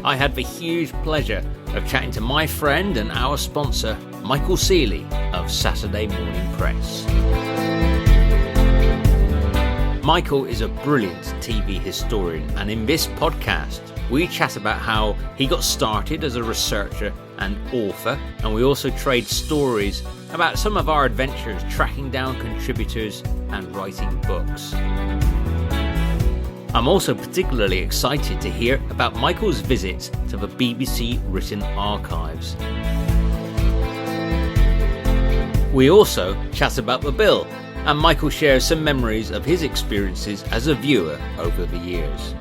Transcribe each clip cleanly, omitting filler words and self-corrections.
I had the huge pleasure of chatting to my friend and our sponsor, Michael Sealey of Saturday Morning Press. Michael is a brilliant TV historian, and in this podcast we chat about how he got started as a researcher and author, and we also trade stories about some of our adventures tracking down contributors and writing books. I'm also particularly excited to hear about Michael's visits to the BBC written archives. We also chat about the Bill, and Michael shares some memories of his experiences as a viewer over the years.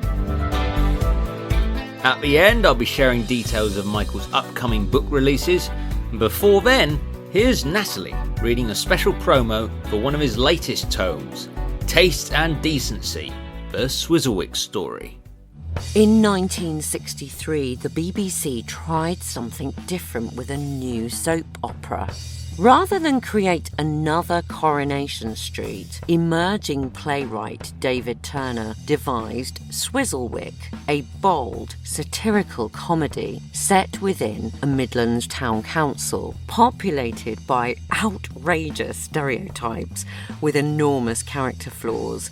At the end, I'll be sharing details of Michael's upcoming book releases. Before then, here's Natalie reading a special promo for one of his latest tomes, Taste and Decency, the Swizzlewick Story. In 1963, the BBC tried something different with a new soap opera. Rather than create another Coronation Street, emerging playwright David Turner devised Swizzlewick, a bold, satirical comedy set within a Midlands town council, populated by outrageous stereotypes with enormous character flaws.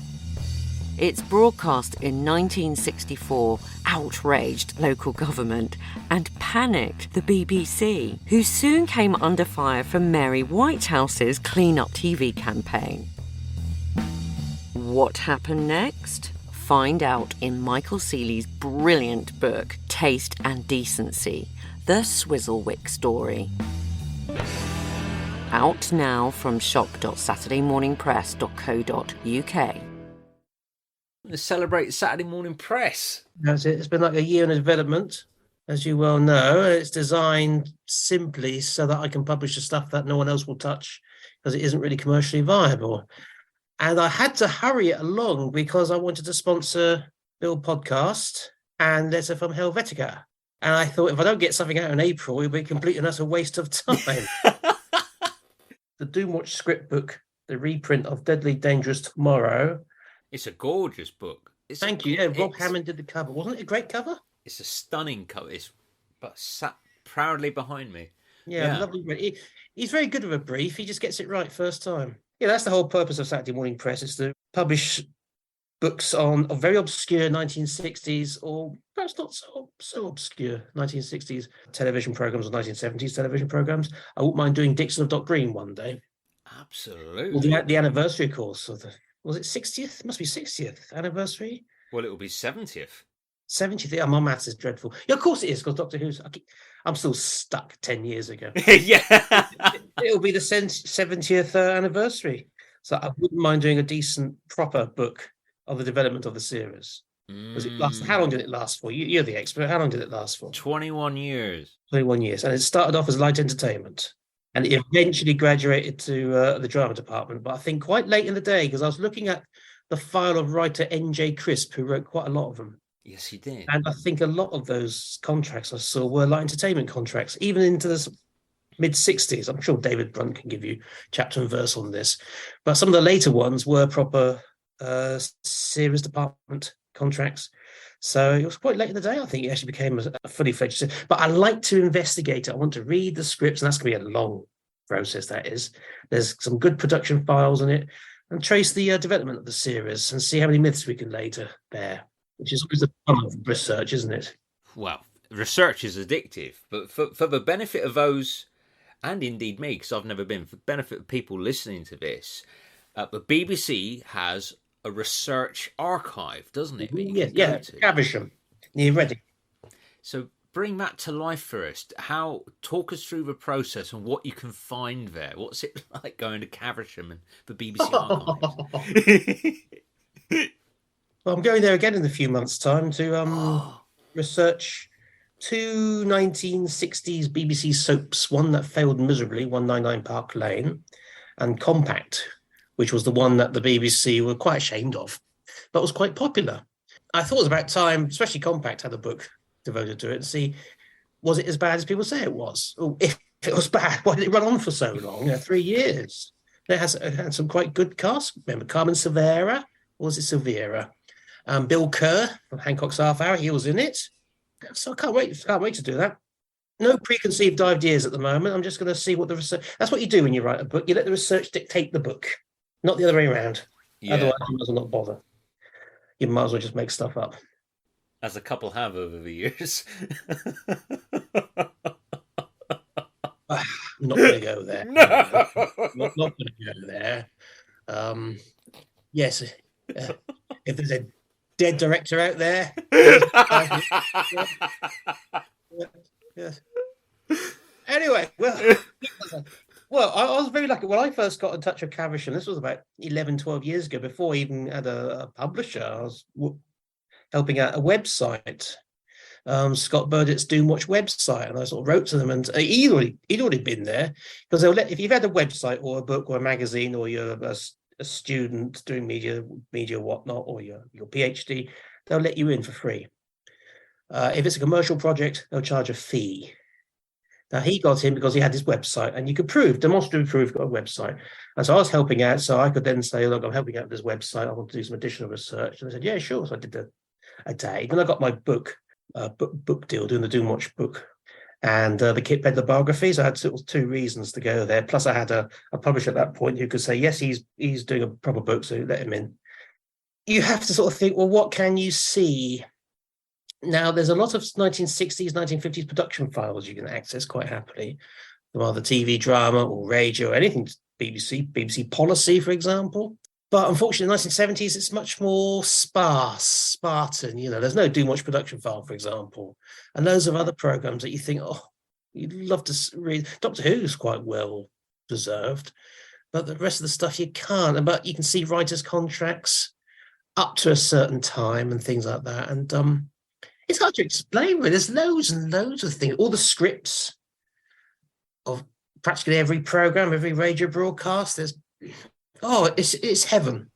Its broadcast in 1964 outraged local government and panicked the BBC, who soon came under fire from Mary Whitehouse's Clean Up TV campaign. What happened next? Find out in Michael Sealey's brilliant book, Taste and Decency, the Swizzlewick Story. Out now from shop.saturdaymorningpress.co.uk. To celebrate Saturday Morning Press. That's it. It's been like a year in development, as you well know. It's designed simply so that I can publish the stuff that no one else will touch because it isn't really commercially viable. And I had to hurry it along because I wanted to sponsor Bill Podcast and Letter from Helvetica. And I thought if I don't get something out in April, it'll be a complete and utter waste of time. The Doomwatch script book, the reprint of Deadly Dangerous Tomorrow. It's a gorgeous book. Thank you. Yeah, Rob Hammond did the cover. Wasn't it a great cover? It's a stunning cover. It's sat proudly behind me. Yeah. Lovely. He's very good with a brief. He just gets it right first time. Yeah, that's the whole purpose of Saturday Morning Press, is to publish books on very obscure 1960s or perhaps not so obscure 1960s television programs or 1970s television programs. I wouldn't mind doing Dixon of Dock Green one day. Absolutely. Well, the anniversary, of course, of the... Was it 60th? It must be 60th anniversary. Well, it will be 70th. 70th. Yeah, my maths is dreadful. Yeah, of course it is, because Doctor Who's... I'm still stuck 10 years ago. Yeah. It'll be the 70th anniversary. So I wouldn't mind doing a decent, proper book of the development of the series. How long did it last for? You're the expert. How long did it last for? 21 years. 21 years. And it started off as light entertainment. And it eventually graduated to the drama department, but I think quite late in the day, because I was looking at the file of writer N.J. Crisp, who wrote quite a lot of them. Yes, he did. And I think a lot of those contracts I saw were light entertainment contracts, even into the mid-60s. I'm sure David Brunt can give you chapter and verse on this. But some of the later ones were proper series department contracts. So it was quite late in the day, I think it actually became a fully fledged. But I like to investigate it. I want to read the scripts, and that's going to be a long process, that is. There's some good production files in it, and trace the development of the series and see how many myths we can lay to bear, which is always the fun of research, isn't it? Well, research is addictive, but for the benefit of those, and indeed me, because I've never been, for the benefit of people listening to this, the BBC has a research archive, doesn't it? Yeah, Caversham, near Reading. So bring that to life for us. Talk us through the process and what you can find there. What's it like going to Caversham and the BBC archives? Well, I'm going there again in a few months' time to research two 1960s BBC soaps, one that failed miserably, 199 Park Lane, and Compact, which was the one that the BBC were quite ashamed of, but was quite popular. I thought it was about time, especially Compact had a book devoted to it, to see, was it as bad as people say it was? Or if it was bad, why did it run on for so long? 3 years. It had some quite good cast. Remember Carmen Silvera, or was it Silvera? Bill Kerr from Hancock's Half Hour, he was in it. So I can't wait to do that. No preconceived ideas at the moment. I'm just going to see what the research. That's what you do when you write a book. You let the research dictate the book, not the other way around. Yeah, Otherwise, you might as well not bother. You might as well just make stuff up. as a couple have over the years. I'm not going to go there. No. Not going to go there. Yes, if there's a dead director out there. Yes. Anyway, well, I was very lucky. When I first got in touch with Caversham, this was about 11, 12 years ago, before I even had a publisher. I was helping out a website, Scott Burdett's Doomwatch website, and I sort of wrote to them, and he'd already been there, because they'll let, if you've had a website or a book or a magazine, or you're a student doing media whatnot, or your PhD, they'll let you in for free. If it's a commercial project, they'll charge a fee. Now, he got in because he had his website, and you could demonstrably prove got a website. And so I was helping out, so I could then say, look, I'm helping out with this website. I want to do some additional research. And I said, yeah, sure. So I did a day. Then I got my book deal, doing the Doomwatch book, and the Kit Pedler biographies. I had two reasons to go there. Plus, I had a publisher at that point who could say, yes, he's doing a proper book, so let him in. You have to sort of think, well, what can you see? Now, there's a lot of 1960s, 1950s production files you can access quite happily from either TV drama or radio, or anything, BBC policy, for example. But unfortunately, in the 1970s, it's much more Spartan. There's no Doomwatch production file, for example. And loads of other programs that you think, oh, you'd love to read. Doctor Who's quite well preserved, but the rest of the stuff you can't. But you can see writers' contracts up to a certain time and things like that. And it's hard to explain, but there's loads and loads of things. All the scripts of practically every program, every radio broadcast, it's heaven.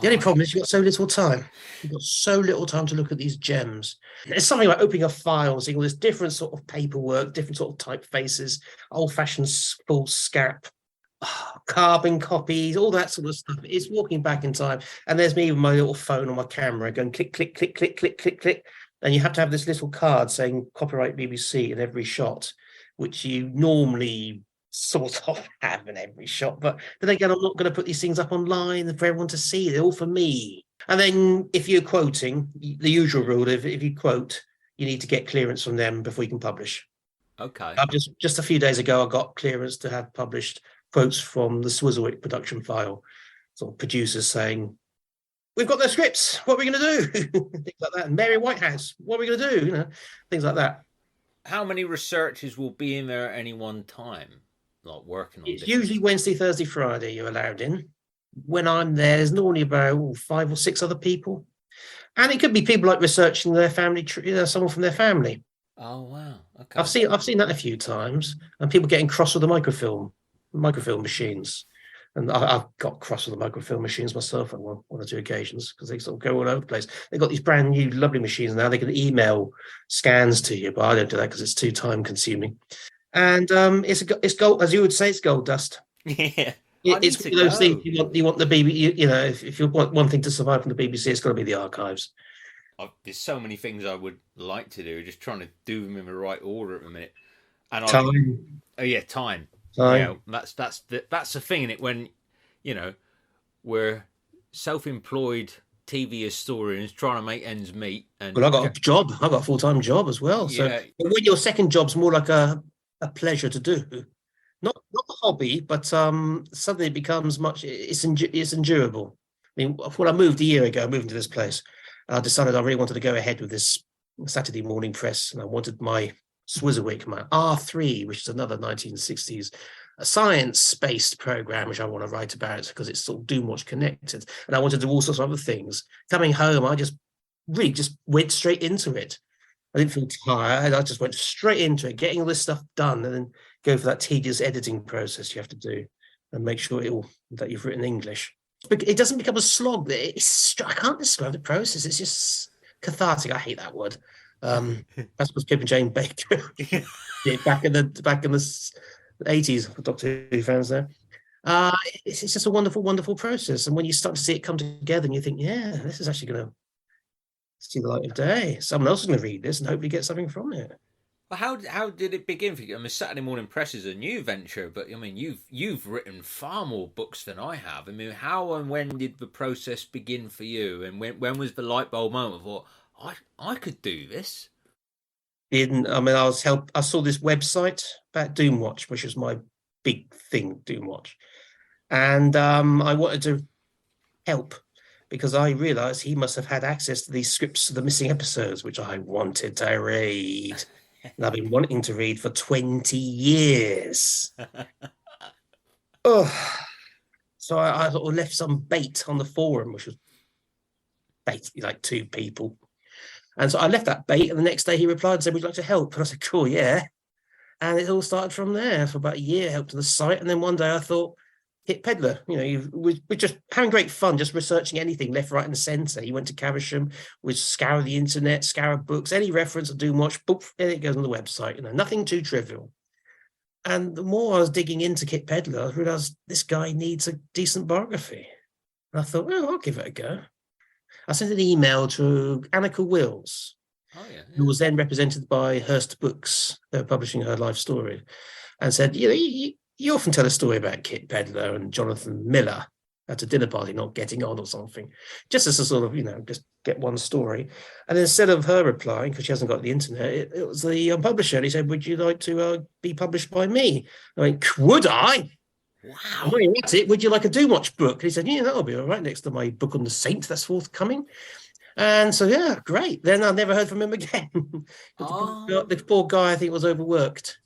The only problem is you've got so little time. You've got so little time to look at these gems. It's something like opening a file, seeing all this different sort of paperwork, different sort of typefaces, old-fashioned full scap, carbon copies, all that sort of stuff. It's walking back in time. And there's me with my little phone on my camera going click, click, click, click, click, click, click. And you have to have this little card saying copyright BBC in every shot, which you normally sort of have in every shot. But then again, I'm not going to put these things up online for everyone to see. They're all for me. And then if you're quoting, the usual rule, if you quote, you need to get clearance from them before you can publish. Okay. Just a few days ago, I got clearance to have published quotes from the Swizzlewick production file. Sort of producers saying, we've got their scripts. What are we going to do? Things like that. And Mary Whitehouse, what are we going to do? Things like that. How many researchers will be in there at any one time, like working on It's usually Wednesday, Thursday, Friday you're allowed in. When I'm there, there's normally about 5 or 6 other people. And it could be people like researching their family, someone from their family. Oh, wow. Okay. I've seen that a few times, and people getting cross with the microfilm machines. And I've got cross with the microfilm machines myself on one or two occasions, because they sort of go all over the place. They've got these brand new lovely machines now. They can email scans to you, but I don't do that because it's too time consuming. And it's gold, as you would say, it's gold dust. Yeah. It's one of those things you want the BBC. If you want one thing to survive from the BBC, it's got to be the archives. There's so many things I would like to do, just trying to do them in the right order at the minute. And time. Time. Time. That's the thing in it, when we're self-employed TV historians trying to make ends meet. And well, I got a job. I got a full-time job as well. So when your second job's more like a pleasure to do, not a hobby, but something that becomes much. It's endurable. I mean, when I moved a year ago, I moved into this place. I decided I really wanted to go ahead with this Saturday morning press, and I wanted my Swizzlewick, my R3, which is another 1960s science-based program, which I want to write about because it's sort of Doomwatch connected. And I wanted to do all sorts of other things. Coming home, I just went straight into it. I didn't feel tired. I just went straight into it, getting all this stuff done, and then go for that tedious editing process you have to do and make sure that you've written English. But it doesn't become a slog. I can't describe the process. It's just cathartic. I hate that word. That's because Pip and Jane Baker back in the 80s for Doctor Who fans there. It's just a wonderful, wonderful process. And when you start to see it come together and you think, yeah, this is actually going to see the light of day. Someone else is going to read this and hopefully get something from it. Well, how did it begin for you? I mean, Saturday Morning Press is a new venture, but I mean, you've written far more books than I have. I mean, how and when did the process begin for you? And when was the light bulb moment? I thought I could do this. I saw this website about Doomwatch, which was my big thing, Doomwatch, and I wanted to help because I realised he must have had access to these scripts of the missing episodes, which I wanted to read. And I've been wanting to read for 20 years. Oh, so I sort of left some bait on the forum, which was basically like 2 people. And so I left that bait, and the next day he replied and said, "Would you like to help?" And I said, "Cool, yeah." And it all started from there. For about a year, helped to the site. And then one day I thought, Kit Pedler, we're just having great fun, just researching anything left, right, and centre. He went to Caversham, would scour the internet, scour books, any reference to Doomwatch, boop, and it goes on the website. Nothing too trivial. And the more I was digging into Kit Pedler, I realised this guy needs a decent biography. And I thought, well, I'll give it a go. I sent an email to Annika Wills, who was then represented by Hearst Books. They were publishing her life story, and said, you often tell a story about Kit Pedler and Jonathan Miller at a dinner party not getting on or something, just as a sort of, just get one story. And instead of her replying, because she hasn't got the internet, it was the publisher. And he said, "Would you like to be published by me?" I went, "Would I?" Wow. That's it. "Would you like a Doomwatch book?" And he said, "Yeah, that'll be all right next to my book on the Saint that's forthcoming." And so, yeah, great. Then I never heard from him again. The poor guy, I think, was overworked.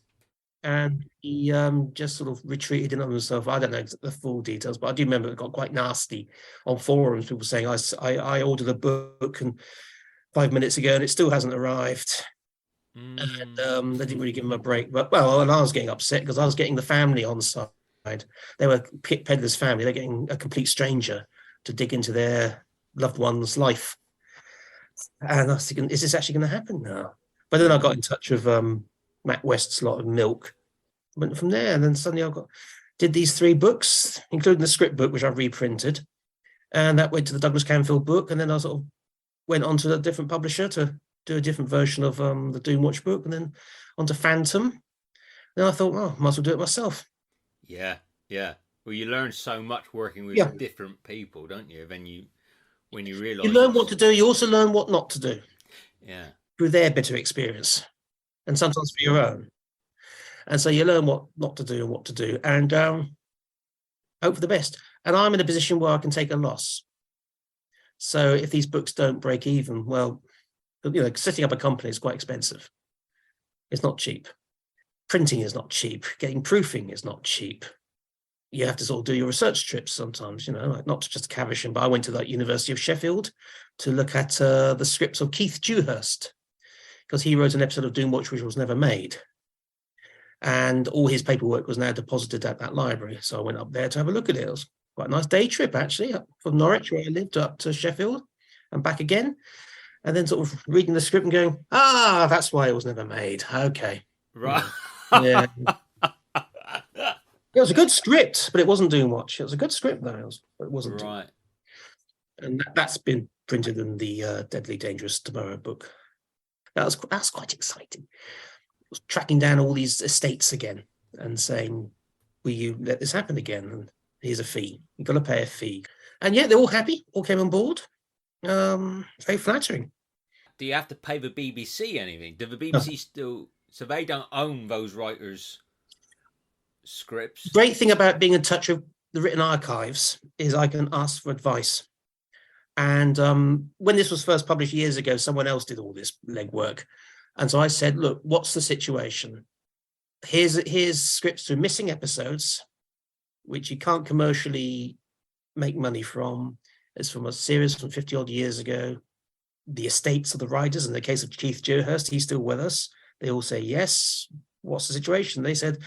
And he just sort of retreated in on himself. I don't know the full details, but I do remember it got quite nasty on forums. People saying, I ordered a book and 5 minutes ago and it still hasn't arrived. And they didn't really give him a break. But, and I was getting upset because I was getting the family on side. They were Kit Pedler's family. They're getting a complete stranger to dig into their loved one's life. And I was thinking, is this actually going to happen now? But then I got in touch with Matt West's lot of Milk. Went from there, and then suddenly did these 3 books, including the script book, which I reprinted, and that went to the Douglas Camfield book. And then I sort of went on to a different publisher to do a different version of the Doomwatch book, and then onto Phantom. Then I thought, might as well do it myself. Yeah. Well, you learn so much working with different people, don't you? When you realise you learn what to do, you also learn what not to do. Yeah, through their bitter experience, and sometimes for your own. And so you learn what not to do and what to do, and hope for the best. And I'm in a position where I can take a loss. So if these books don't break even, well, setting up a company is quite expensive. It's not cheap. Printing is not cheap. Getting proofing is not cheap. You have to sort of do your research trips sometimes, like not just Caversham, but I went to the University of Sheffield to look at the scripts of Keith Dewhurst, because he wrote an episode of Doomwatch which was never made. And all his paperwork was now deposited at that library. So I went up there to have a look at it. It was quite a nice day trip, actually, up from Norwich, where I lived, up to Sheffield and back again. And then sort of reading the script and going, that's why it was never made. Okay. Right. Yeah. It was a good script, but it wasn't Doomwatch. It was a good script, though, but it wasn't. Right. And that's been printed in the Deadly Dangerous Tomorrow book. That's quite exciting. It was tracking down all these estates again and saying, "Will you let this happen again? And here's a fee. You've got to pay a fee." And yeah, they're all happy. All came on board. Very flattering. Do you have to pay the BBC anything? Do the BBC still? So they don't own those writers' scripts. The great thing about being in touch with the written archives is I can ask for advice. And when this was first published years ago, someone else did all this legwork. And so I said, "Look, what's the situation? Here's scripts to missing episodes, which you can't commercially make money from. It's from a series from 50 odd years ago. The estates of the writers, in the case of Keith Dewhurst, he's still with us. They all say, yes. What's the situation?" They said,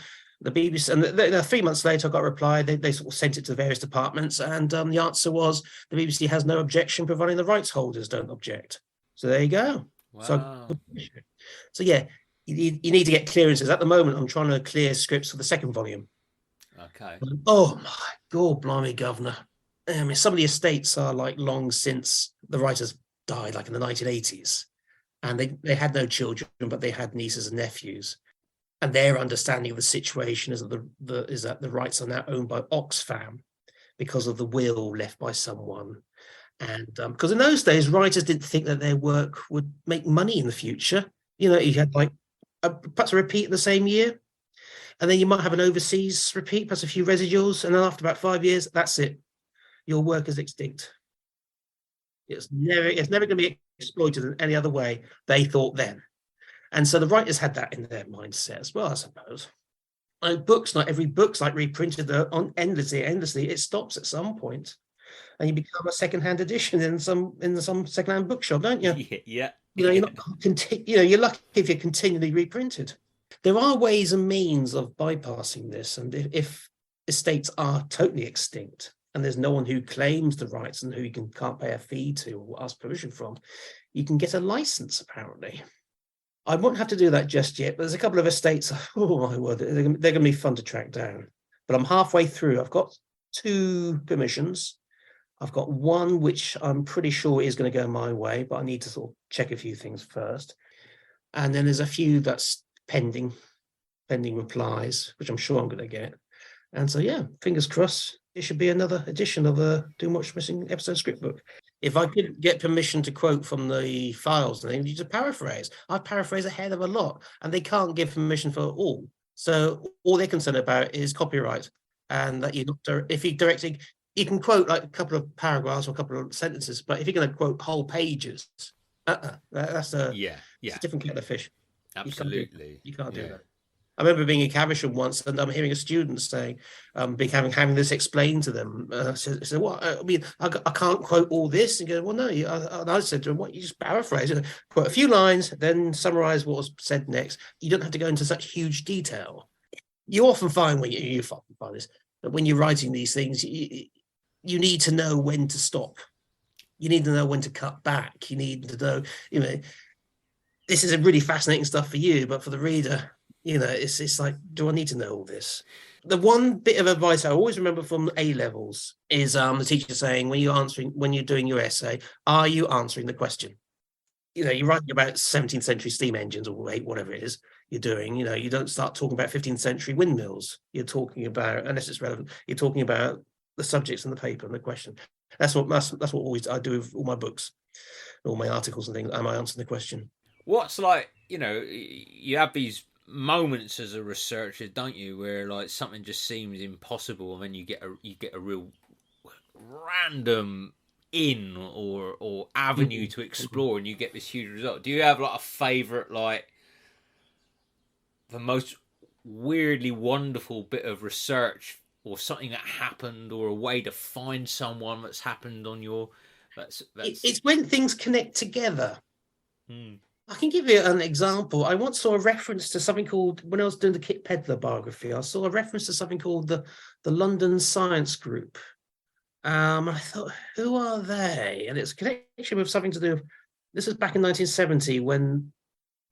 the BBC, and 3 months later, I got a reply. They sort of sent it to various departments, and the answer was the BBC has no objection, providing the rights holders don't object. So there you go. Wow. So yeah, you need to get clearances. At the moment, I'm trying to clear scripts for the second volume. Okay. Oh my God, blimey, governor! I mean, some of the estates are like long since the writers died like in the 1980s, and they had no children, but they had nieces and nephews. And their understanding of the situation is that the rights are now owned by Oxfam because of the will left by someone. And because in those days, writers didn't think that their work would make money in the future. You had like perhaps a repeat in the same year, and then you might have an overseas repeat, plus a few residuals, and then after about 5 years, that's it. Your work is extinct. It's never going to be exploited in any other way, they thought then. And so the writers had that in their mindset as well, I suppose. Books, not every book's like reprinted on endlessly. It stops at some point, and you become a secondhand edition in some secondhand bookshop, don't you? Yeah. You're not you're lucky if you're continually reprinted. There are ways and means of bypassing this, and if estates are totally extinct and there's no one who claims the rights and who you can't pay a fee to or ask permission from, you can get a license apparently. I won't have to do that just yet, but there's a couple of estates. Oh my word, they're going to be fun to track down. But I'm halfway through. I've got 2 permissions. I've got one which I'm pretty sure is going to go my way, but I need to sort of check a few things first. And then there's a few that's pending replies, which I'm sure I'm going to get. And so, yeah, fingers crossed, it should be another edition of Too Much Missing episode script book. If I could get permission to quote from the files, then you just paraphrase. I paraphrase a hell of a lot, and they can't give permission for all. So all they're concerned about is copyright, and that if you're directing, you can quote like a couple of paragraphs or a couple of sentences, but if you're going to quote whole pages, that's a different kettle of fish. Absolutely, you can't do that. I remember being in Caversham once, and I'm hearing a student saying, having this explained to them. So what? I mean, I can't quote all this. And go, well, no. And I said to him, what? You just paraphrase, quote a few lines, then summarize what was said next. You don't have to go into such huge detail. You often find when you find this, that when you're writing these things, you need to know when to stop. You need to know when to cut back. You need to know, this is a really fascinating stuff for you, but for the reader, it's like, do I need to know all this? The one bit of advice I always remember from A levels is the teacher saying, when you're doing your essay, are you answering the question? You're writing about 17th century steam engines or whatever it is you're doing. You don't start talking about 15th century windmills. You're talking about, unless it's relevant, you're talking about the subjects in the paper and the question. That's what always I do with all my books, all my articles and things. Am I answering the question? What's like, you have these moments as a researcher, don't you, where like something just seems impossible, and then you get a real random in or avenue to explore, and you get this huge result. Do you have like a favorite, like the most weirdly wonderful bit of research, or something that happened, or a way to find someone that's happened on your it's when things connect together. I can give you an example. I once saw a reference to something called, when I was doing the Kit Pedler biography, I saw a reference to something called the London Science Group. I thought, who are they? And it's a connection with something to do. This was back in 1970 when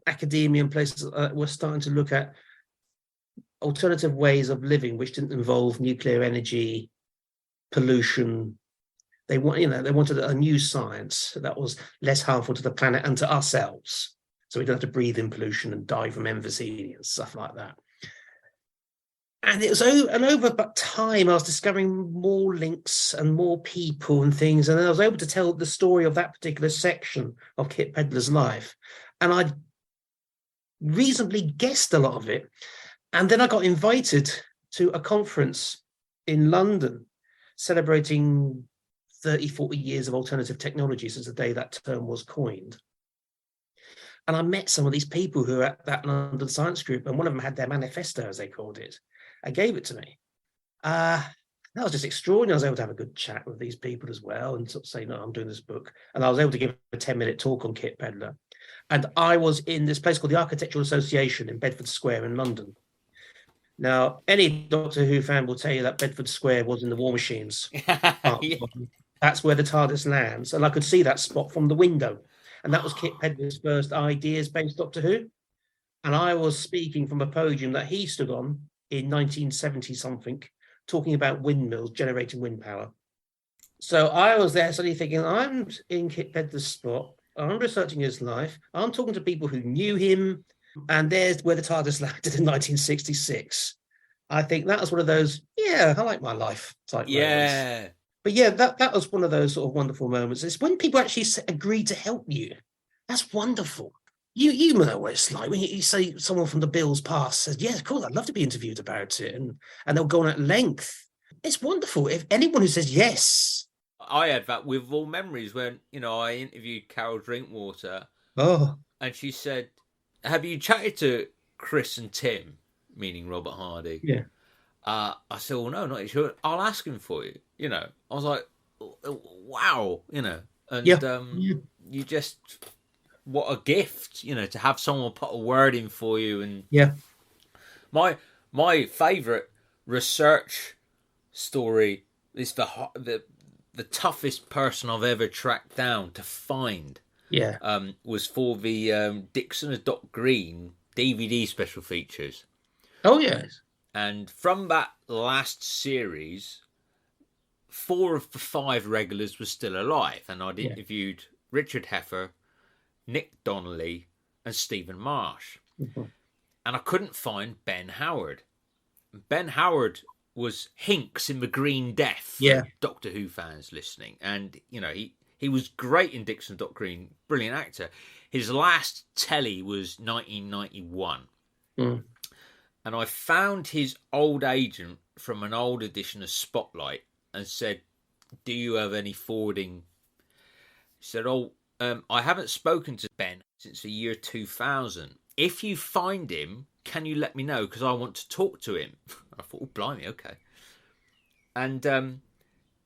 academia and places were starting to look at alternative ways of living, which didn't involve nuclear energy, pollution. They wanted a new science that was less harmful to the planet and to ourselves, so we don't have to breathe in pollution and die from emphysema and stuff like that. And it was over time, I was discovering more links and more people and things, and I was able to tell the story of that particular section of Kit Pedler's life, and I reasonably guessed a lot of it. And then I got invited to a conference in London celebrating 30, 40 years of alternative technology since the day that term was coined. And I met some of these people who were at that London Science Group, and one of them had their manifesto, as they called it. I gave it to me. That was just extraordinary. I was able to have a good chat with these people as well and sort of say, no, I'm doing this book. And I was able to give a 10-minute talk on Kit Pedler. And I was in this place called the Architectural Association in Bedford Square in London. Now, any Doctor Who fan will tell you that Bedford Square was in the War Machines. That's where the TARDIS lands. And I could see that spot from the window. And that was Kit Pedler's first ideas-based Doctor Who. And I was speaking from a podium that he stood on in 1970-something, talking about windmills generating wind power. So I was there suddenly thinking, I'm in Kit Pedler's spot. I'm researching his life. I'm talking to people who knew him, and there's where the TARDIS landed in 1966. I think that was one of those, yeah, I like my life type moments. Yeah. But yeah, that was one of those sort of wonderful moments. It's when people actually agree to help you. That's wonderful. You know what it's like when you say someone from the Bills past says, "Yeah, cool, I'd love to be interviewed about it," and they'll go on at length. It's wonderful. If anyone who says yes, I had that with All Memories when, I interviewed Carol Drinkwater, oh and she said, "Have you chatted to Chris and Tim?" Meaning Robert Hardy. yeah, I said, "Well, no, not sure. I'll ask him for you." I was like, "Wow," and yeah. you just, what a gift, to have someone put a word in for you. And Yeah. My favourite research story is the toughest person I've ever tracked down to find. Yeah. Was for the Dixon and Doc Green DVD special features. Oh yes. And from that last series, 4 of the 5 regulars were still alive, and I'd interviewed Richard Heffer, Nick Donnelly, and Stephen Marsh. Mm-hmm. And I couldn't find Ben Howard. Ben Howard was Hinks in The Green Death. Yeah. Doctor Who fans listening. And, he was great in Dixon Doc Green, brilliant actor. His last telly was 1991. Mm. And I found his old agent from an old edition of Spotlight and said, "Do you have any forwarding?" He said, I haven't spoken to Ben since the year 2000. If you find him, can you let me know? Because I want to talk to him. I thought, oh, blimey, okay. And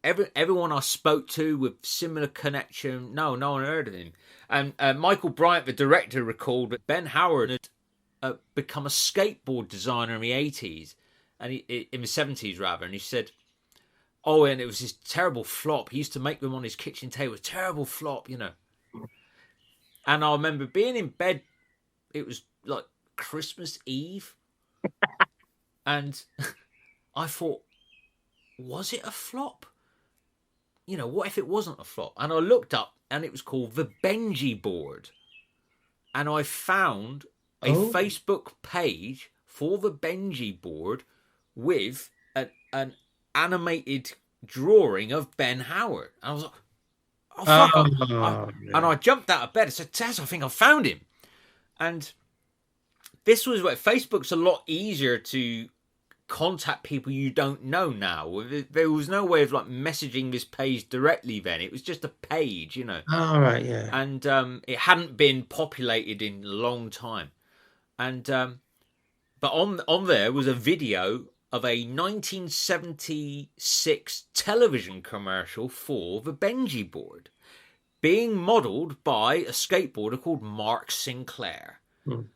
everyone I spoke to with similar connection, no one heard of him. And Michael Bryant, the director, recalled that Ben Howard had become a skateboard designer in the 80s, and in the 70s rather, and he said, and it was this terrible flop. He used to make them on his kitchen table. Terrible flop, And I remember being in bed, it was like Christmas Eve, and I thought, was it a flop? What if it wasn't a flop? And I looked up, and it was called the Benji board, and I found a Facebook page for the Benji board with an animated drawing of Ben Howard. And I was like, oh, fuck. And I jumped out of bed and said, Taz, I think I found him. And this was where Facebook's a lot easier to contact people you don't know now. There was no way of like messaging this page directly then. It was just a page, All right, yeah. And it hadn't been populated in a long time. And but on there was a video of a 1976 television commercial for the Benji board, being modelled by a skateboarder called Mark Sinclair. And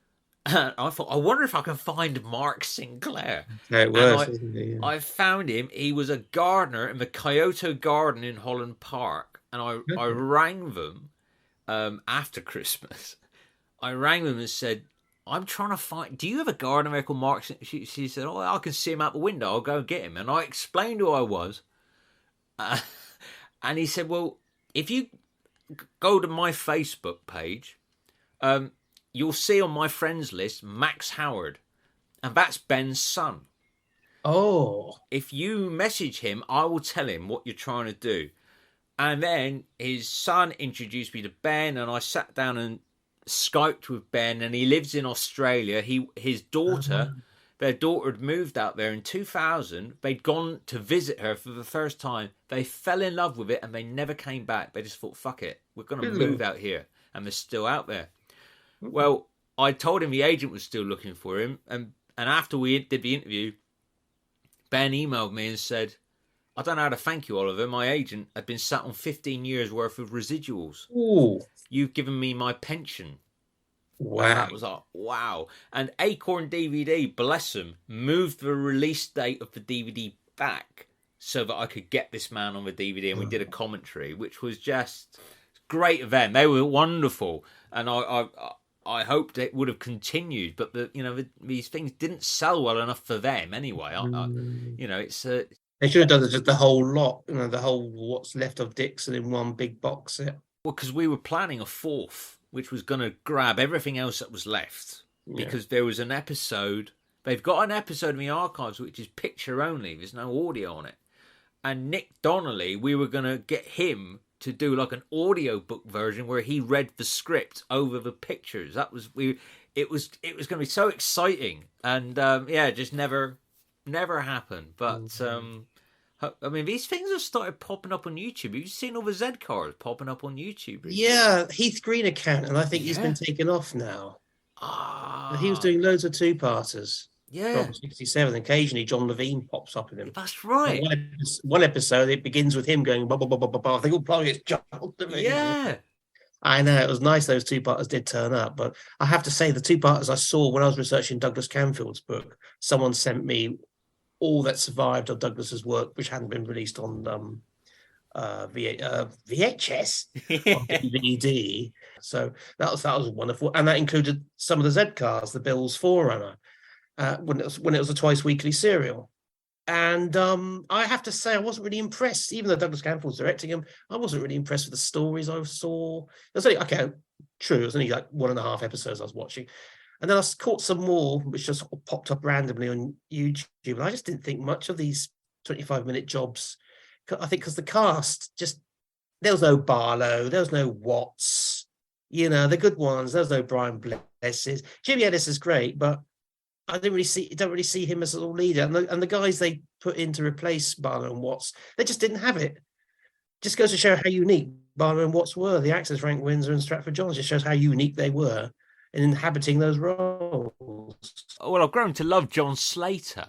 I thought, I wonder if I can find Mark Sinclair. Yeah, it was, isn't it? Yeah. I found him. He was a gardener in the Kyoto Garden in Holland Park, and I rang them after Christmas. I rang them and said, I'm trying to find, do you have a gardener there called Mark? She said, I can see him out the window. I'll go and get him. And I explained who I was. And he said, well, if you go to my Facebook page, you'll see on my friends list, Max Howard. And that's Ben's son. Oh. If you message him, I will tell him what you're trying to do. And then his son introduced me to Ben, and I sat down and Skyped with Ben, and he lives in Australia. His daughter, their daughter had moved out there in 2000. They'd gone to visit her for the first time. They fell in love with it, and they never came back. They just thought, fuck it, we're going to move out here. And they're still out there. Well, I told him the agent was still looking for him. And after we did the interview, Ben emailed me and said, I don't know how to thank you, Oliver. My agent had been sat on 15 years worth of residuals. Ooh. You've given me my pension. Wow. And that was like, wow. And Acorn DVD, bless them, moved the release date of the DVD back so that I could get this man on the DVD, and we did a commentary, which was just great event. They were wonderful. And I hoped it would have continued, but these things didn't sell well enough for them anyway. It's they should have done just the whole lot, the whole what's left of Dixon in one big box set. Well, because we were planning a fourth, which was going to grab everything else that was left. Yeah. Because there was an episode. They've got an episode in the archives which is picture only. There's no audio on it. And Nick Donnelly, we were going to get him to do like an audio book version where he read the script over the pictures. That was It was going to be so exciting, and just never happened. But I mean, these things have started popping up on YouTube. Have you seen all the Z cars popping up on YouTube recently? Yeah, Heath Green account, and I think he's been taken off now. He was doing loads of two-parters. Yeah. From 67. Occasionally, John Levine pops up in him. That's right. One episode, it begins with him going, blah, blah, blah, blah, blah, blah. I think, oh, blimey, it's John Levine. Yeah. I know, it was nice those two-parters did turn up, but I have to say the two-parters I saw when I was researching Douglas Camfield's book, someone sent me all that survived of Douglas's work, which hadn't been released on VHS on DVD. So that was wonderful, and that included some of the Z cars, the Bill's Forerunner, when it was a twice weekly serial. And I have to say, I wasn't really impressed, even though Douglas Camfield was directing them. I wasn't really impressed with the stories I saw. It was only, true, it was only like 1.5 episodes I was watching. And then I caught some more, which just popped up randomly on YouTube. And I just didn't think much of these 25-minute jobs. I think because the cast there was no Barlow, there was no Watts, the good ones. There was no Brian Blesses. Jimmy Ellis is great, but I don't really see him as a leader. And the guys they put in to replace Barlow and Watts, they just didn't have it. Just goes to show how unique Barlow and Watts were. The actors, Frank Windsor and Stratford Johns, just shows how unique they were in inhabiting those roles. Well, I've grown to love John Slater.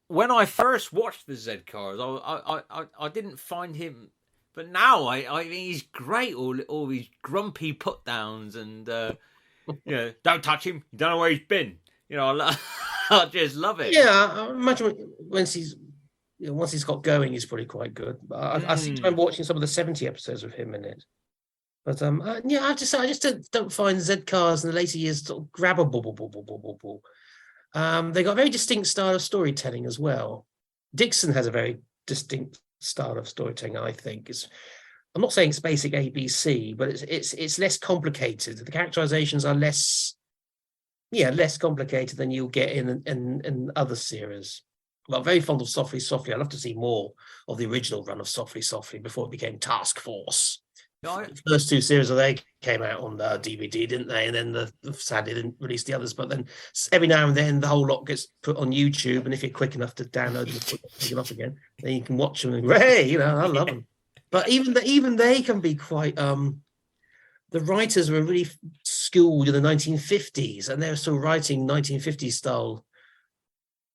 When I first watched the Z Cars, I didn't find him, but now I think he's great. All these grumpy put downs and don't touch him. You don't know where he's been. I just love it. Yeah, I imagine once he's got going, he's probably quite good. But I seem to remember watching some of the 70 episodes of him in it. But I just don't find Z Cars in the later years sort of grabbable. They got a very distinct style of storytelling as well. Dixon has a very distinct style of storytelling, I think. I'm not saying it's basic ABC, but it's less complicated. The characterizations are less complicated than you'll get in other series. Well, I'm very fond of Softly Softly. I'd love to see more of the original run of Softly Softly before it became Task Force. The first two series they came out on DVD, didn't they? And then sadly didn't release the others. But then every now and then the whole lot gets put on YouTube, and if you're quick enough to download them and pick it up again, then you can watch them and go, hey, I love them. But even they can be quite. The writers were really schooled in the 1950s, and they were still writing 1950s style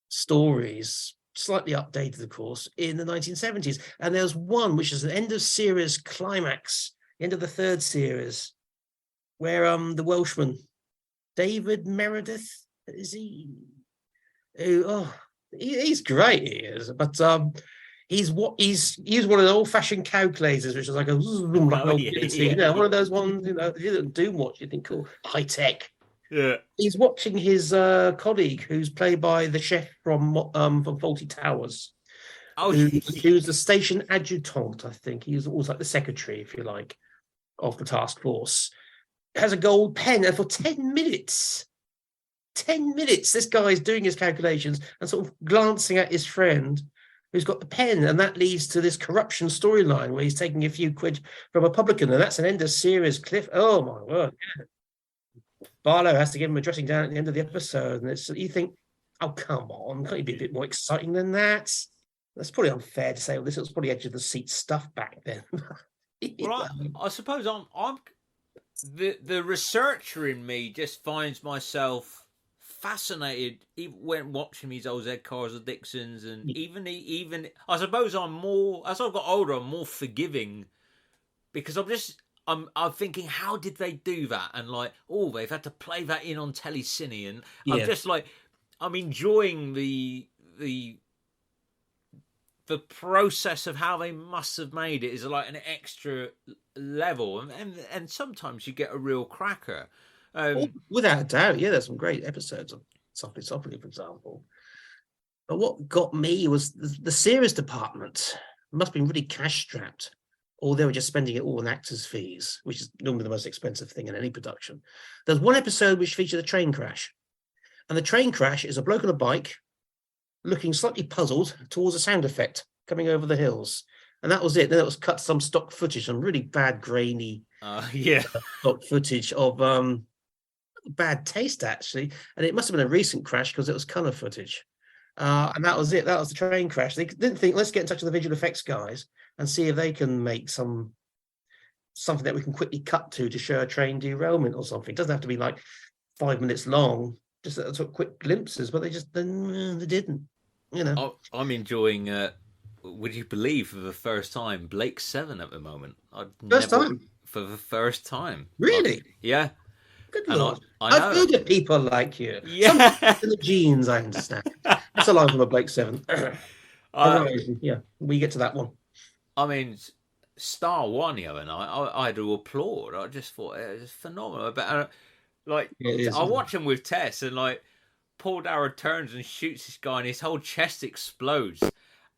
stories, slightly updated, of course, in the 1970s. And there's one which is an end of series climax, end of the third series, where the Welshman David Meredith, is he? He's great. He is, but he's one of the old-fashioned calculators, which is like one of those ones. If you do watch, you think, cool, high tech. Yeah, he's watching his colleague, who's played by the chef from Fawlty Towers. Who's the station adjutant, I think. He's always like the secretary, if you like, of the task force. Has a gold pen, and for 10 minutes, this guy's doing his calculations and sort of glancing at his friend who's got the pen, and that leads to this corruption storyline where he's taking a few quid from a publican, and that's an end of series cliff. Oh my word! Yeah. Barlow has to give him a dressing down at the end of the episode, and you think, oh come on, can't you be a bit more exciting than that? That's probably unfair to say. Well, this was probably edge of the seat stuff back then. Well, I suppose I'm the researcher in me just finds myself fascinated even when watching these old Z Cars or Dixons, and even I suppose I'm more, as I've got older, I'm more forgiving because I'm thinking, how did they do that? And they've had to play that in on Telecine, and I'm just I'm enjoying the process of how they must have made it is like an extra level, and sometimes you get a real cracker. Without a doubt, there's some great episodes of Softly Softly, for example. But what got me was the series department must have been really cash strapped. or they were just spending it all on actors' fees, which is normally the most expensive thing in any production. There's one episode which featured a train crash. And the train crash is a bloke on a bike looking slightly puzzled towards a sound effect coming over the hills. And that was it. Then it was cut some stock footage, some really bad, grainy stock footage of bad taste, actually. And it must have been a recent crash because it was colour footage. And that was it. That was the train crash. They didn't think, let's get in touch with the visual effects guys and see if they can make something that we can quickly cut to show a train derailment or something. It doesn't have to be like 5 minutes long, just sort of quick glimpses, but they didn't, you know. I'm enjoying, would you believe, for the first time, Blake 7 at the moment. For the first time. Really? Yeah. Good Lord. I've heard of people like you. Yeah. The genes, I understand. That's a line from a Blake 7. Yeah, we get to that one. I mean, Star One the other night, I had to applaud. I just thought it was phenomenal. But I watch him with Tess, and like Paul Dara turns and shoots this guy, and his whole chest explodes.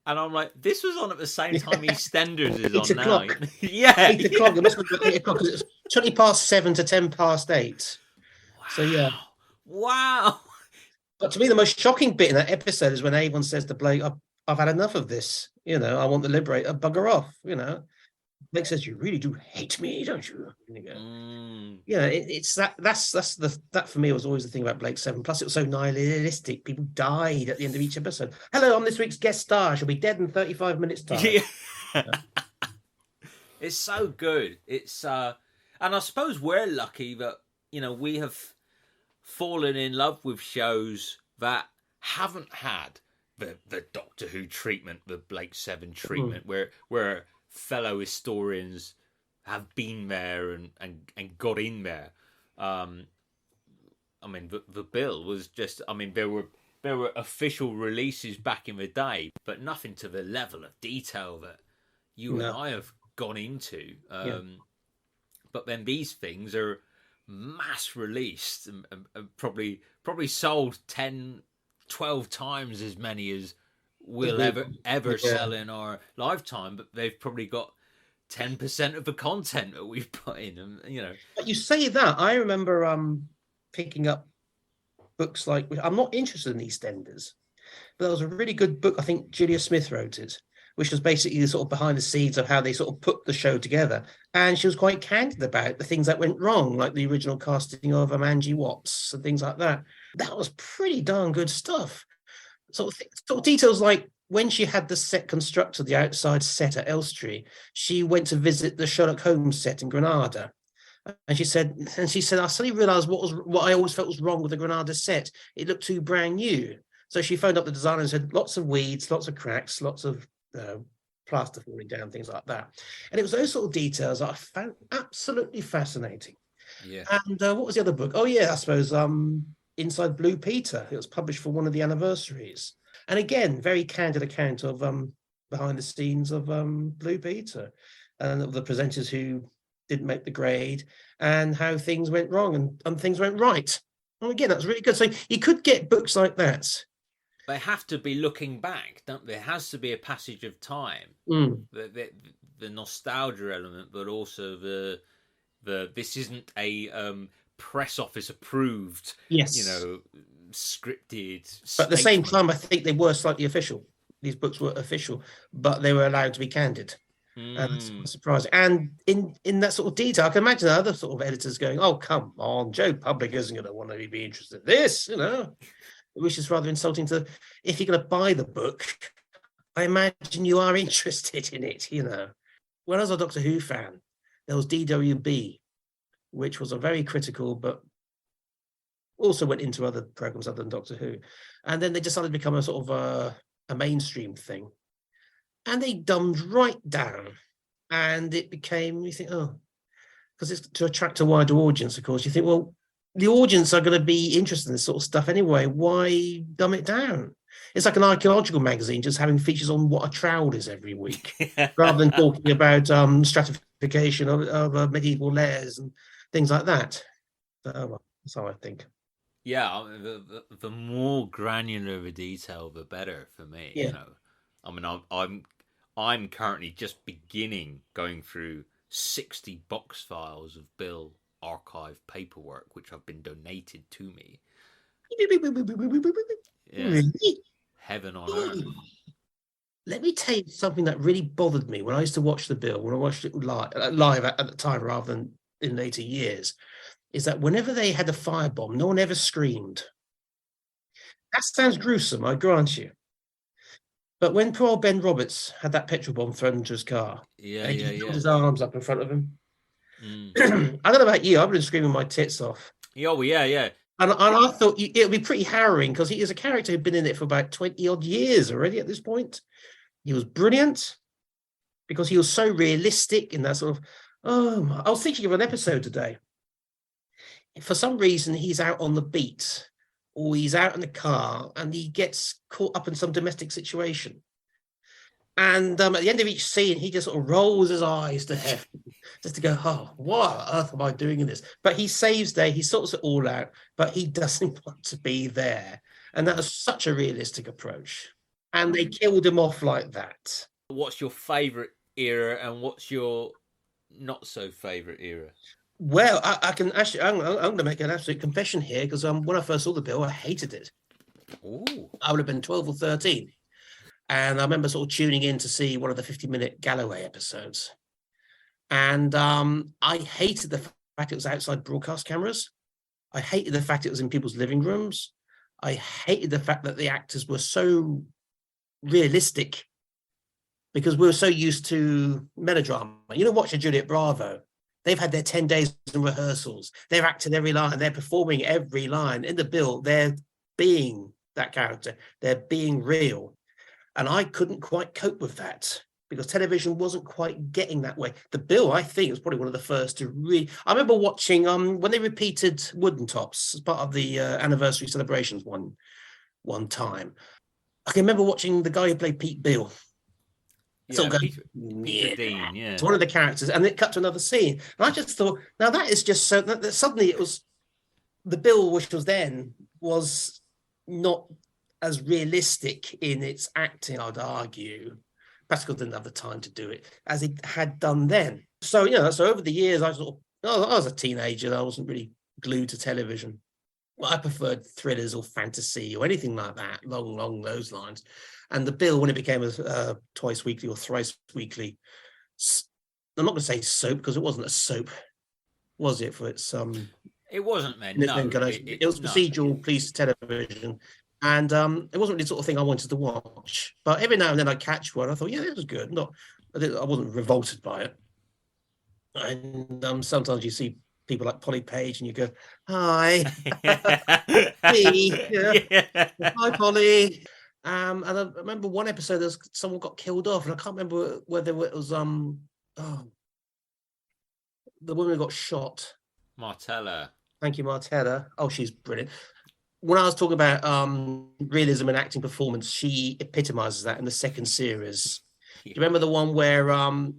And I'm like, this was on at the same time EastEnders is on now. Yeah. 8 o'clock. It must have been 8 o'clock because it's 20 past 7 to 10 past 8. Wow. So, yeah. Wow. But to me, the most shocking bit in that episode is when Avon says to Blake, I've had enough of this. You know, I want the Liberator, bugger off, you know. Blake says, you really do hate me, don't you? And you go, yeah, it's that for me was always the thing about Blake 7. Plus, it was so nihilistic. People died at the end of each episode. Hello, I'm this week's guest star. She'll be dead in 35 minutes time. Yeah. It's so good. It's and I suppose we're lucky that, you know, we have fallen in love with shows that haven't had the Doctor Who treatment, the Blake 7 treatment, where fellow historians have been there and got in there. I mean, the bill was just, I mean, there were official releases back in the day, but nothing to the level of detail that you and I have gone into. But then these things are mass released and probably sold 10, 12 times as many as we'll ever sell in our lifetime, but they've probably got 10% of the content that we've put in, and you know. But you say that, I remember picking up books like, I'm not interested in EastEnders, but there was a really good book, I think Julia Smith wrote it, which was basically the sort of behind the scenes of how they sort of put the show together. And she was quite candid about the things that went wrong, like the original casting of Angie Watts and things like that. That was pretty darn good stuff. Sort of details like when she had the set constructed, the outside set at Elstree, she went to visit the Sherlock Holmes set in Granada. And she said, I suddenly realised what I always felt was wrong with the Granada set. It looked too brand new. So she phoned up the designer and said, lots of weeds, lots of cracks, lots of plaster falling down, things like that. And it was those sort of details that I found absolutely fascinating. Yeah. And what was the other book? Oh, yeah, I suppose Inside Blue Peter. It was published for one of the anniversaries. And again, very candid account of behind the scenes of Blue Peter and of the presenters who didn't make the grade and how things went wrong and things went right. And again, that's really good. So you could get books like that. They have to be looking back, don't they? There has to be a passage of time. The nostalgia element, but also the this isn't a press office approved, scripted. But at the same time, I think they were slightly official. These books were official, but they were allowed to be candid. And that's surprising. And in that sort of detail, I can imagine other sort of editors going, "Oh, come on, Joe Public isn't going to want to be interested in this," you know, which is rather insulting to. If you're going to buy the book, I imagine you are interested in it, you know. When I was a Doctor Who fan, there was DWB, which was a very critical, but also went into other programs other than Doctor Who. And then they decided to become a sort of a mainstream thing. And they dumbed right down. And it became, you think, because it's to attract a wider audience, of course. You think, well, the audience are going to be interested in this sort of stuff anyway. Why dumb it down? It's like an archaeological magazine just having features on what a trowel is every week, rather than talking about stratification of medieval layers and things like that. So, that's how I think. Yeah, the more granular the detail, the better for me. Yeah. You know, I mean, I'm currently just beginning going through 60 box files of Bill archive paperwork, which have been donated to me. Yeah. Really? Heaven on earth. Let me tell you something that really bothered me when I used to watch The Bill, when I watched it live at the time rather than in later years, is that whenever they had a firebomb, no one ever screamed. That sounds gruesome, I grant you. But when poor old Ben Roberts had that petrol bomb thrown into his car, and he held his arms up in front of him. I don't know about you, I've been screaming my tits off. Oh, yeah. And I thought it would be pretty harrowing because he is a character who'd been in it for about 20 odd years already at this point. He was brilliant because he was so realistic in that sort of, I was thinking of an episode today. For some reason, he's out on the beat or he's out in the car and he gets caught up in some domestic situation. And at the end of each scene, he just sort of rolls his eyes to heaven just to go, oh, what on earth am I doing in this? But he saves there, he sorts it all out, but he doesn't want to be there. And that was such a realistic approach. And they killed him off like that. What's your favourite era and what's your not so favourite era? Well, I can actually, I'm going to make an absolute confession here because when I first saw The Bill, I hated it. Ooh. I would have been 12 or 13. And I remember sort of tuning in to see one of the 50-minute Galloway episodes. And I hated the fact it was outside broadcast cameras. I hated the fact it was in people's living rooms. I hated the fact that the actors were so realistic because we were so used to melodrama. You know, watching Juliet Bravo. They've had their 10 days in rehearsals. They're acting every line. They're performing every line. In The Bill, they're being that character. They're being real. And I couldn't quite cope with that because television wasn't quite getting that way. The Bill, I think, was probably one of the first to really... I remember watching when they repeated Wooden Tops as part of the anniversary celebrations one time. I can remember watching the guy who played Pete Bill. Yeah, Peter Dean, yeah. It's one of the characters, and it cut to another scene. And I just thought, now that is just so... that suddenly it was... The Bill, which was then, was not as realistic in its acting, I'd argue. Pascal didn't have the time to do it as it had done then. So, you know, so over the years, I was a teenager. I wasn't really glued to television. Well, I preferred thrillers or fantasy or anything like that, along those lines. And The Bill, when it became a twice weekly or thrice weekly, I'm not going to say soap because it wasn't a soap, was it? For its it wasn't meant. No, it was procedural police television. And it wasn't really the sort of thing I wanted to watch. But every now and then I'd catch one. I thought, yeah, this was good. I wasn't revolted by it. And sometimes you see people like Polly Page and you go, hi. Me. Yeah. Hi, Polly. And I remember one episode, someone got killed off. And I can't remember whether it was the woman who got shot. Martella. Thank you, Martella. Oh, she's brilliant. When I was talking about realism and acting performance, she epitomizes that in the second series. Do you remember the one where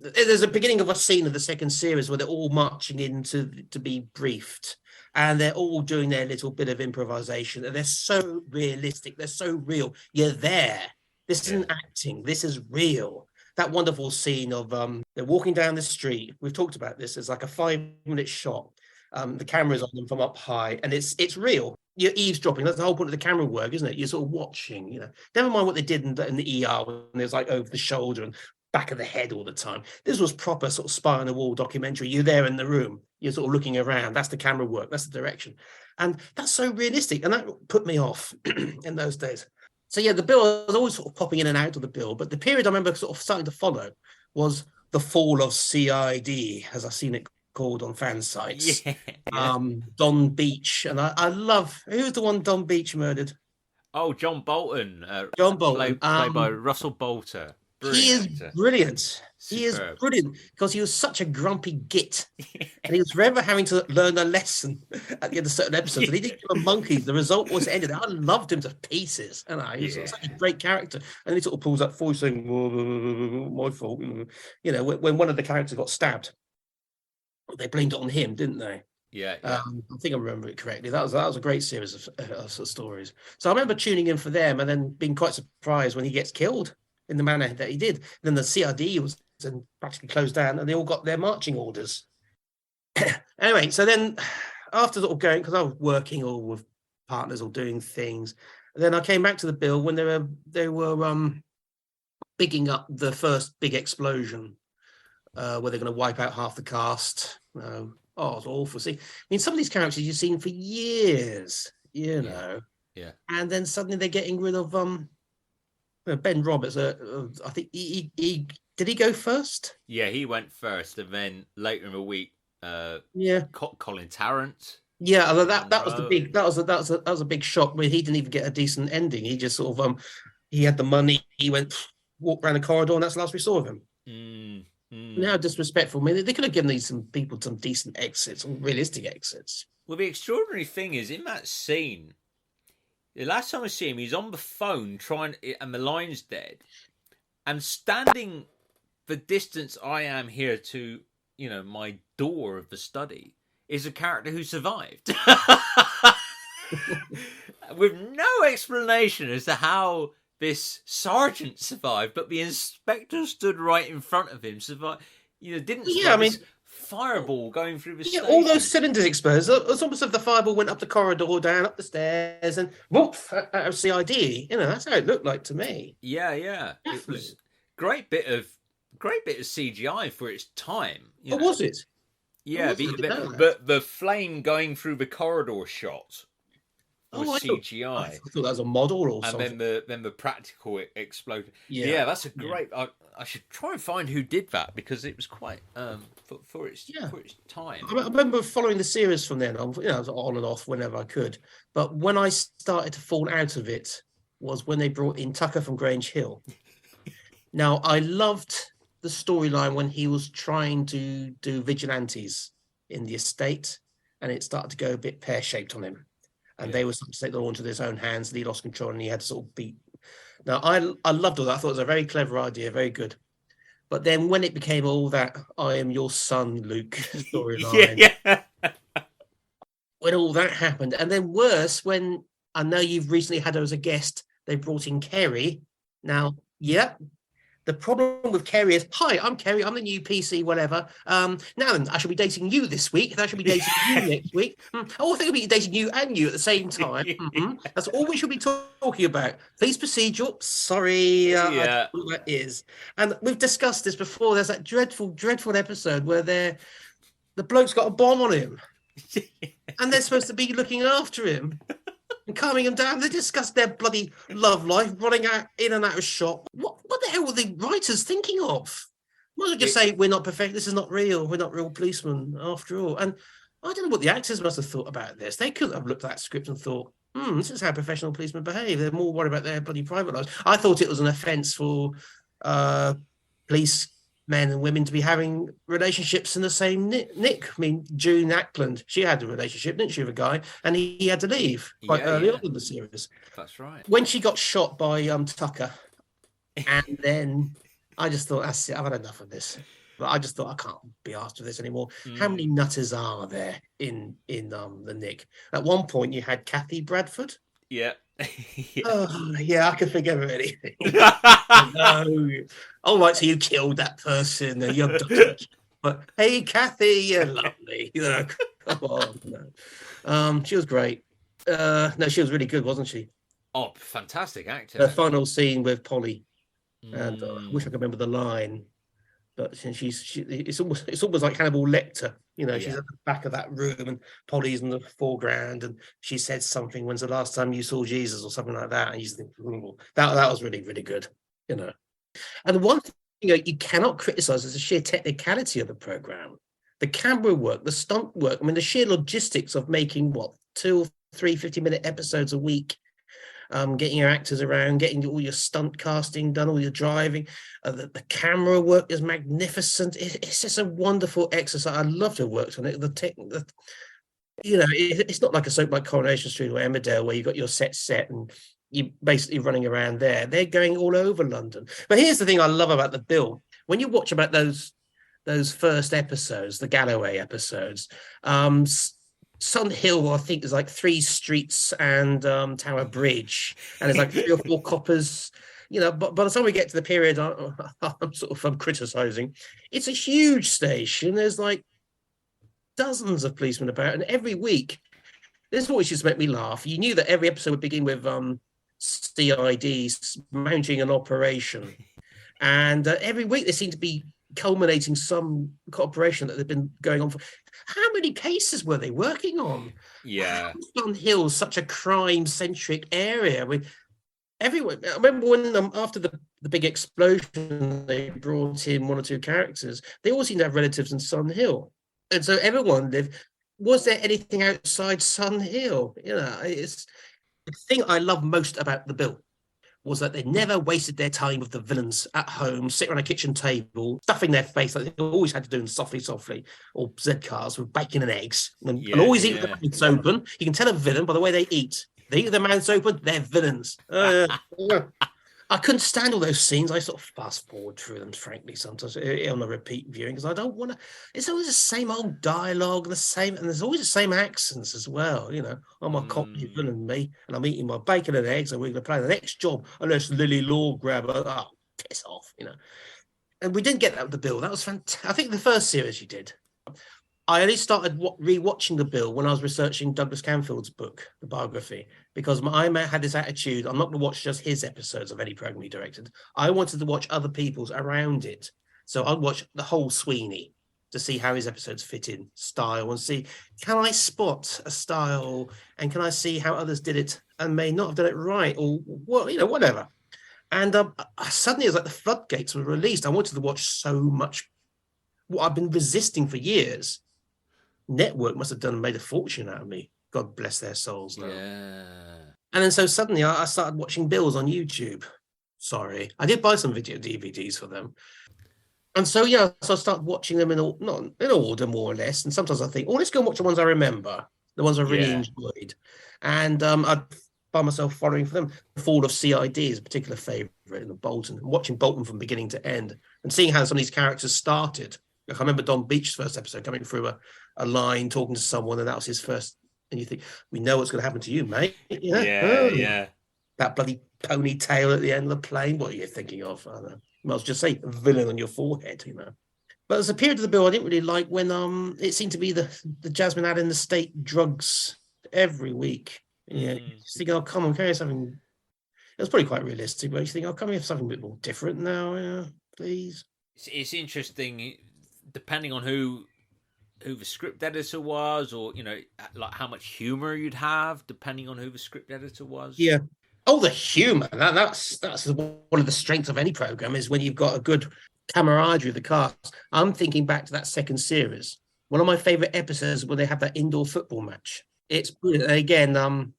there's a beginning of a scene of the second series where they're all marching in to be briefed and they're all doing their little bit of improvisation and they're so realistic, they're so real. You're there. This isn't acting, this is real. That wonderful scene of they're walking down the street. We've talked about this. It's like a 5-minute shot. The camera's on them from up high and it's real. You're eavesdropping. That's the whole point of the camera work, isn't it? You're sort of watching, you know. Never mind what they did in the ER when it was like over the shoulder and back of the head all the time. This was proper sort of spy on the wall documentary. You're there in the room. You're sort of looking around. That's the camera work. That's the direction. And that's so realistic. And that put me off in those days. So yeah, The Bill was always sort of popping in and out of The Bill. But the period I remember sort of starting to follow was the fall of CID, as I've seen it called on fan sites. Don Beach, and I love, who's the one Don Beach murdered? Oh, John Bolton. John Bolton, played by Russell Bolter. He is brilliant. He is brilliant because he was such a grumpy git, and he was forever having to learn a lesson at the end of certain episodes. And he didn't give a monkey. The result was ended. I loved him to pieces, and he was such a great character. And he sort of pulls that voice saying, "My fault," you know, when one of the characters got stabbed. They blamed it on him, didn't they? Yeah. I think I remember it correctly. That was a great series of stories. So I remember tuning in for them and then being quite surprised when he gets killed. in the manner that he did. Then the CID was then practically closed down, and they all got their marching orders. Anyway, so then after sort of going, because I was working or with partners or doing things, then I came back to the Bill when they were bigging up the first big explosion, where they're going to wipe out half the cast. Oh, it was awful. See, I mean, some of these characters you've seen for years, you know. Yeah. And then suddenly they're getting rid of Ben Roberts. I think he did he go first? Yeah, he went first, and then later in the week, Colin Tarrant. Yeah, that was the big that was a big shock. Where he didn't even get a decent ending. He just sort of he had the money. He walked around the corridor, and that's the last we saw of him. How disrespectful. I mean, they could have given these people some decent exits, some realistic exits. Well, the extraordinary thing is in that scene. The last time I see him, he's on the phone and the line's dead, and standing the distance I am here to, my door of the study is a character who survived. With no explanation as to how this sergeant survived, but the inspector stood right in front of him, survived. Didn't survive. Fireball going through the station. All those cylinders exploded. It's almost as if the fireball went up the corridor, down up the stairs, and woof, out of CID. That's how it looked like to me. Yeah. Definitely. It was great bit of CGI for its time. What was it? Yeah, the flame going through the corridor shot was CGI. I thought that was a model or And something. then the practical explosion. Yeah, that's a great. I should try and find who did that because it was quite for its time. I remember following the series from then on. I was on and off whenever I could. But when I started to fall out of it was when they brought in Tucker from Grange Hill. Now I loved the storyline when he was trying to do vigilantes in the estate, and it started to go a bit pear-shaped on him. And they were starting to take the law into his own hands, and he lost control, and he had to sort of beat. Now, I loved all that. I thought it was a very clever idea, very good. But then when it became all that I am your son, Luke storyline, when all that happened, and then worse, when I know you've recently had her as a guest, they brought in Kerry. Now, the problem with Kerry is, hi, I'm Kerry, I'm the new PC, whatever. Now then, I shall be dating you this week, and I shall be dating you next week. I think I'll be dating you and you at the same time. That's all we should be talking about. Please proceed. Sorry, I don't know what that is. And we've discussed this before. There's that dreadful, dreadful episode where the bloke's got a bomb on him, and they're supposed to be looking after him and calming him down. They discuss their bloody love life, running out in and out of shop. What the hell were the writers thinking of? Might as well just say we're not perfect. This is not real. We're not real policemen after all. And I don't know what the actors must have thought about this. They couldn't have looked at that script and thought, this is how professional policemen behave. They're more worried about their bloody private lives. I thought it was an offence for police men and women to be having relationships in the same nick. I mean, June Ackland, she had a relationship, didn't she, with a guy, and he had to leave quite early on in the series. That's right. When she got shot by Tucker, and then I just thought, that's it, I've had enough of this. But I just thought, I can't be asked for this anymore. How many nutters are there in the Nick? At one point, you had Kathy Bradford. Yeah. I can forgive her anything. No. All right, so you killed that person. But hey, Kathy, you're lovely. Come on. No. She was great. No, she was really good, wasn't she? Oh, fantastic actor. Her final scene with Polly, and I wish I could remember the line. But it's almost like Hannibal Lecter. She's at the back of that room and Polly's in the foreground, and she said something, when's the last time you saw Jesus or something like that? And you think, that was really, really good, And the one thing you cannot criticize is the sheer technicality of the program. The camera work, the stunt work, the sheer logistics of making 2 or 3 50-minute episodes a week. Getting your actors around, getting all your stunt casting done, all your driving. The camera work is magnificent. It's just a wonderful exercise. I love to have worked on it. It's not like a soap like Coronation Street or Emmerdale where you've got your set and you're basically running around there. They're going all over London. But here's the thing I love about the Bill. When you watch about those first episodes, the Galloway episodes, Sun Hill, I think, is like 3 streets and Tower Bridge, and there's like 3 or 4 coppers But by the time we get to the period I'm criticising, it's a huge station. There's like dozens of policemen about, and every week, this always used to make me laugh. You knew that every episode would begin with CID mounting an operation, and every week they seem to be culminating some cooperation that they've been going on for. How many cases were they working on? Yeah, Sun Hill's such a crime-centric area. Everyone. I remember when after the big explosion, they brought in one or two characters. They all seemed to have relatives in Sun Hill, and so everyone lived. Was there anything outside Sun Hill? It's the thing I love most about The Bill was that they never wasted their time with the villains at home, sitting on a kitchen table, stuffing their face like they always had to do in Softly, or Z-Cars with bacon and eggs, and always eat with their mouths open. You can tell a villain by the way they eat. They eat with their mouths open, they're villains. I couldn't stand all those scenes. I sort of fast forward through them, frankly, sometimes on a repeat viewing, because I don't want to. It's always the same old dialogue, and there's always the same accents as well. I'm a Cockney villain, me, and I'm eating my bacon and eggs, and we're going to play the next job unless Lily Law grabber. Oh, piss off, And we didn't get that with The Bill. That was fantastic. I think the first series you did. I only started re-watching The Bill when I was researching Douglas Camfield's book, the biography, because I had this attitude, I'm not going to watch just his episodes of any program he directed. I wanted to watch other people's around it. So I'd watch the whole Sweeney to see how his episodes fit in style and see, can I spot a style and can I see how others did it and may not have done it right or, whatever. And suddenly it was like the floodgates were released. I wanted to watch so much what I've been resisting for years. Network must have made a fortune out of me. God bless their souls now. Yeah. And then so suddenly I started watching Bills on YouTube. Sorry. I did buy some video DVDs for them. And so, so I started watching them in order, more or less. And sometimes I think, let's go and watch the ones I remember, the ones I really enjoyed. And I find myself following for them. The Fall of CID is a particular favourite in the Bolton. Watching Bolton from beginning to end and seeing how some of these characters started. Like I remember Don Beach's first episode coming through a line, talking to someone, and that was his first. And you think, we know what's going to happen to you, mate. Yeah. That bloody ponytail at the end of the plane. What are you thinking of? I don't know. I was just say villain on your forehead, But there's a period of The Bill I didn't really like when it seemed to be the Jasmine Allen estate drugs every week. You just think, come on, can I have something? It was probably quite realistic, but you think, come here for something a bit more different now, please. It's interesting, depending on who the script editor was, or like how much humor you'd have, depending on who the script editor was. Yeah. Oh, the humor. That's one of the strengths of any program is when you've got a good camaraderie of the cast. I'm thinking back to that second series. One of my favorite episodes where they have that indoor football match. It's brilliant. And again,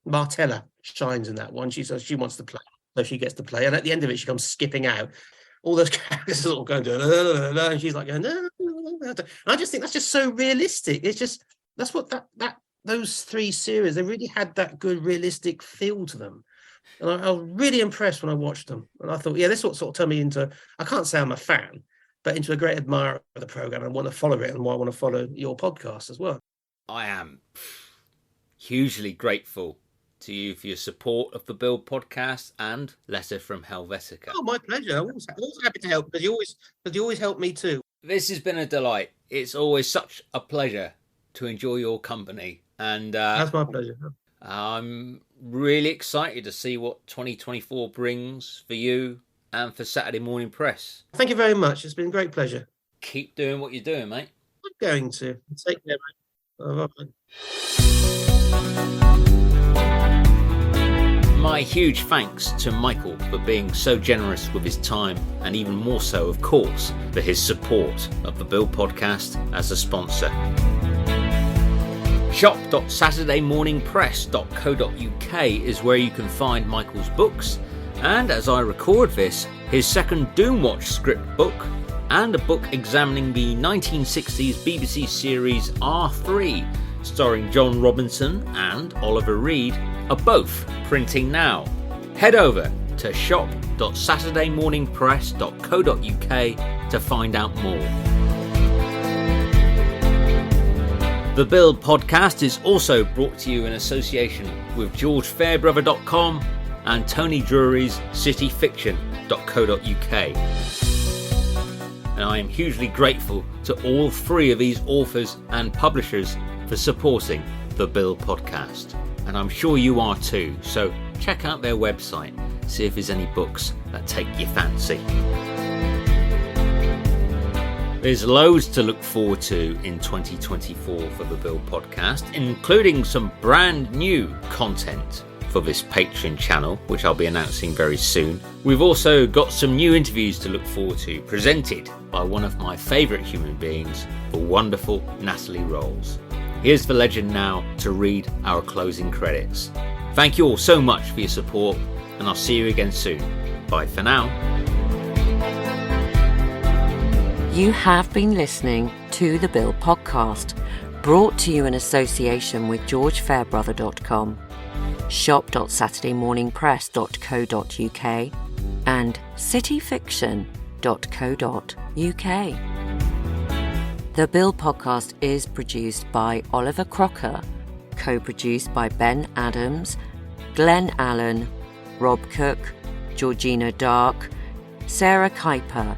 Martella shines in that one. She says she wants to play, so she gets to play. And at the end of it, she comes skipping out. All those characters are all going to, and she's like going, no. I just think that's just so realistic. It's just that's what those three series, they really had that good realistic feel to them. And I was really impressed when I watched them. And I thought, this sort of turned me into, I can't say I'm a fan, but into a great admirer of the program and want to follow it, and why I want to follow your podcast as well. I am hugely grateful to you for your support of the Bill podcast and Letter from Helvetica. Oh, my pleasure. I'm always happy to help, because you always help me too. This has been a delight. It's always such a pleasure to enjoy your company. And that's my pleasure. I'm really excited to see what 2024 brings for you and for Saturday Morning Press. Thank you very much. It's been a great pleasure. Keep doing what you're doing, mate. I'm going to. Take care, mate. Bye-bye. My huge thanks to Michael for being so generous with his time, and even more so, of course, for his support of the Bill podcast as a sponsor. Shop.saturdaymorningpress.co.uk is where you can find Michael's books, and as I record this, his second Doomwatch script book and a book examining the 1960s BBC series R3, starring John Robinson and Oliver Reed, are both printing now. Head over to shop.saturdaymorningpress.co.uk to find out more. The Bill podcast is also brought to you in association with GeorgeFairbrother.com and Tony Drury's City Fiction. And I am hugely grateful to all 3 of these authors and publishers for supporting the Bill Podcast. And I'm sure you are too, so check out their website, see if there's any books that take your fancy. There's loads to look forward to in 2024 for the Bill Podcast, including some brand new content for this Patreon channel, which I'll be announcing very soon. We've also got some new interviews to look forward to, presented by one of my favourite human beings, the wonderful Natalie Rolls. Here's the legend now to read our closing credits. Thank you all so much for your support, and I'll see you again soon. Bye for now. You have been listening to the Bill Podcast, brought to you in association with GeorgeFairbrother.com, shop.saturdaymorningpress.co.uk and cityfiction.co.uk. The Bill Podcast is produced by Oliver Crocker, co-produced by Ben Adams, Glenn Allen, Rob Cook, Georgina Dark, Sarah Kuiper,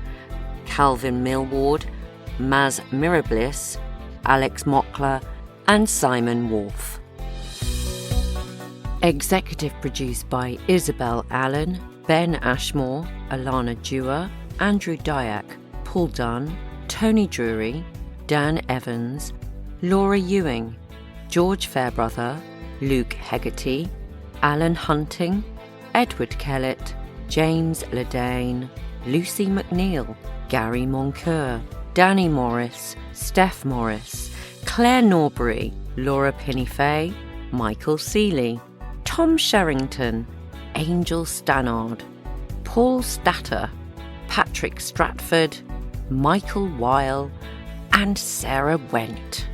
Calvin Millward, Maz Mirablis, Alex Mockler and Simon Wolfe. Executive produced by Isabel Allen, Ben Ashmore, Alana Dewar, Andrew Dyack, Paul Dunn, Tony Drury, Dan Evans, Laura Ewing, George Fairbrother, Luke Hegarty, Alan Hunting, Edward Kellett, James Ledane, Lucy McNeil, Gary Moncur, Danny Morris, Steph Morris, Claire Norbury, Laura Pinney-Fay, Michael Seeley, Tom Sherrington, Angel Stannard, Paul Statter, Patrick Stratford, Michael Weil, and Sarah Went.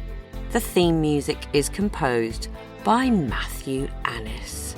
The theme music is composed by Matthew Annis.